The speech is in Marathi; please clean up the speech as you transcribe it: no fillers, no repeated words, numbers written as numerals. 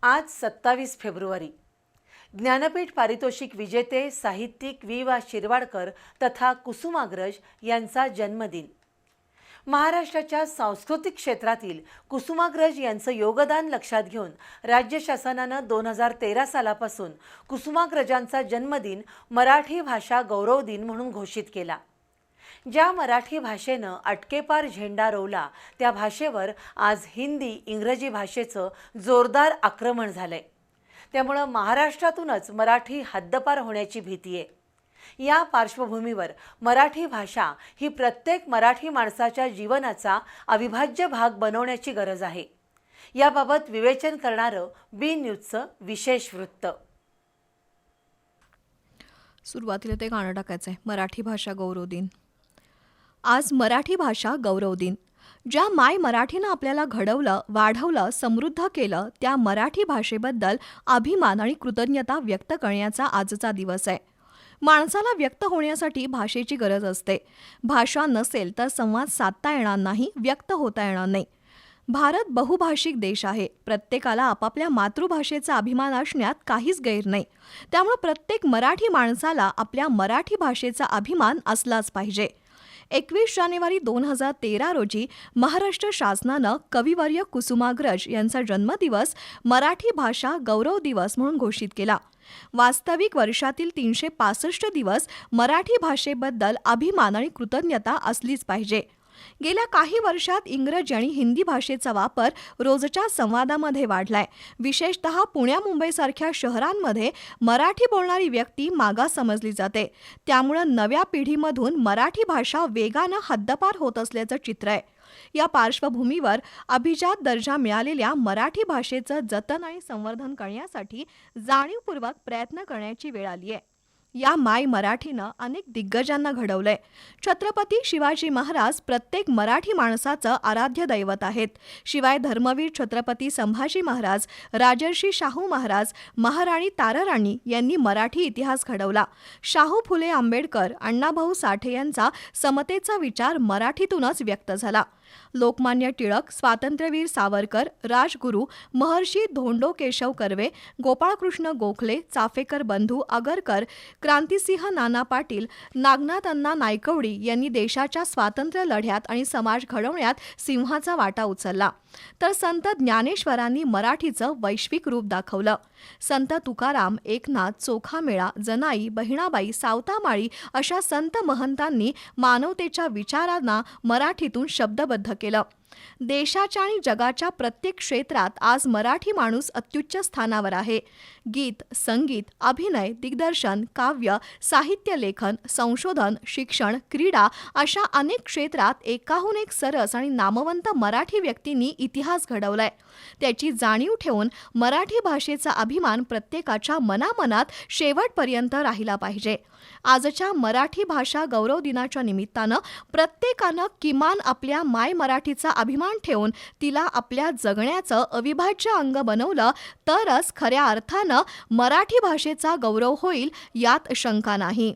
आज 27 फेब्रुवारी ज्ञानपीठ पारितोषिक विजेते साहित्यिक वि.वा. शिरवाडकर तथा कुसुमाग्रज यांचा जन्मदिन। महाराष्ट्राच्या सांस्कृतिक क्षेत्रातील कुसुमाग्रज यांचं योगदान लक्षात घेऊन राज्य शासनानं 2013 सालापासून कुसुमाग्रजांचा जन्मदिन मराठी भाषा गौरव दिन म्हणून घोषित केला। ज्या मराठी भाषेनं अटकेपार झेंडा रोवला त्या भाषेवर आज हिंदी इंग्रजी भाषेचं जोरदार आक्रमण झालंय। त्यामुळे महाराष्ट्रातूनच मराठी हद्दपार होण्याची भीती आहे। या पार्श्वभूमीवर मराठी भाषा ही प्रत्येक मराठी माणसाच्या जीवनाचा अविभाज्य भाग बनवण्याची गरज आहे। याबाबत विवेचन करणारं बी न्यूजचं विशेष वृत्त। सुरुवातीला ते गाणं टाकायचं आहे, मराठी भाषा गौरव दिन। आज मराठी भाषा गौरव दिन। ज्या माय मराठीनं आपल्याला घडवलं, वाढवलं, समृद्ध केलं त्या मराठी भाषेबद्दल अभिमान आणि कृतज्ञता व्यक्त करण्याचा आजचा दिवस आहे। माणसाला व्यक्त होण्यासाठी भाषेची गरज असते। भाषा नसेल तर संवाद साधता येणार नाही, व्यक्त होता येणार नाही। भारत बहुभाषिक देश आहे। प्रत्येकाला आपापल्या मातृभाषेचा अभिमान असण्यात काहीच गैर नाही। त्यामुळे प्रत्येक मराठी माणसाला आपल्या मराठी भाषेचा अभिमान असलाच पाहिजे। 21 जानेवारी 2013 रोजी महाराष्ट्र शासनानं कविवर्य कुसुमाग्रज यांचा जन्मदिवस मराठी भाषा गौरव दिवस म्हणून घोषित केला। वास्तविक वर्षातील 365 दिवस मराठी भाषेबद्दल अभिमान आणि कृतज्ञता असलीच पाहिजे। गेल्या काही वर्षात इंग्रजी आणि हिंदी भाषेचा वापर रोजच्या संवादामध्ये वाढलाय। विशेषतः पुण्या मुंबईसारख्या शहरांमध्ये मराठी बोलणारी व्यक्ती मागास समजली जाते। त्यामुळे नव्या पिढीमधून मराठी भाषा वेगानं हद्दपार होत असल्याचं चित्र आहे। या पार्श्वभूमीवर अभिजात दर्जा मिळालेल्या मराठी भाषेचं जतन आणि संवर्धन करण्यासाठी जाणीवपूर्वक प्रयत्न करण्याची वेळ आली आहे। या माय मराठीनं अनेक दिग्गजांना घडवलंय। छत्रपती शिवाजी महाराज प्रत्येक मराठी माणसाचं आराध्य दैवत आहेत। शिवाय धर्मवीर छत्रपती संभाजी महाराज, राजर्षी शाहू महाराज, महाराणी ताराराणी यांनी मराठी इतिहास घडवला। शाहू फुले आंबेडकर, अण्णाभाऊ साठे यांचा समतेचा विचार मराठीतूनच व्यक्त झाला। लोकमान्य टिळक, स्वातंत्र्यवीर सावरकर, राजगुरू, महर्षी धोंडो केशव कर्वे, गोपाळकृष्ण गोखले, चाफेकर बंधू, आगरकर, क्रांतिसिंह नाना पाटील, नागनाथ अण्णा नायकवडी यांनी देशाच्या स्वातंत्र्य लढ्यात आणि समाज घडवण्यात सिंहाचा वाटा उचलला। तर संत ज्ञानेश्वरांनी मराठीचं वैश्विक रूप दाखवलं। संत तुकाराम, एकनाथ, चोखामेळा, जनाई, बहिणाबाई, सावतामाळी अशा संत महंतांनी मानवतेच्या विचारांना मराठीतून शब्दबद्ध केलं। देशाच्या आणि जगाच्या प्रत्येक क्षेत्रात आज मराठी माणूस अत्युच्च स्थानावर आहे। गीत, संगीत, अभिनय, दिग्दर्शन, काव्य, साहित्य लेखन, संशोधन, शिक्षण, क्रीडा अशा अनेक क्षेत्रात एकाहून एक सरस आणि नामवंत मराठी व्यक्तींनी इतिहास घडवलाय। त्याची जाणीव ठेवून मराठी भाषेचा अभिमान प्रत्येकाच्या मनामनात शेवटपर्यंत राहिला पाहिजे। आजच्या मराठी भाषा गौरव दिनाच्या निमित्तानं प्रत्येकानं किमान आपल्या माय मराठीचा अभिमान ठेवून तिला आपल्या जगण्याचं अविभाज्य अंग बनवलं तरच खऱ्या अर्थानं मराठी भाषेचा गौरव होईल, यात शंका नाही।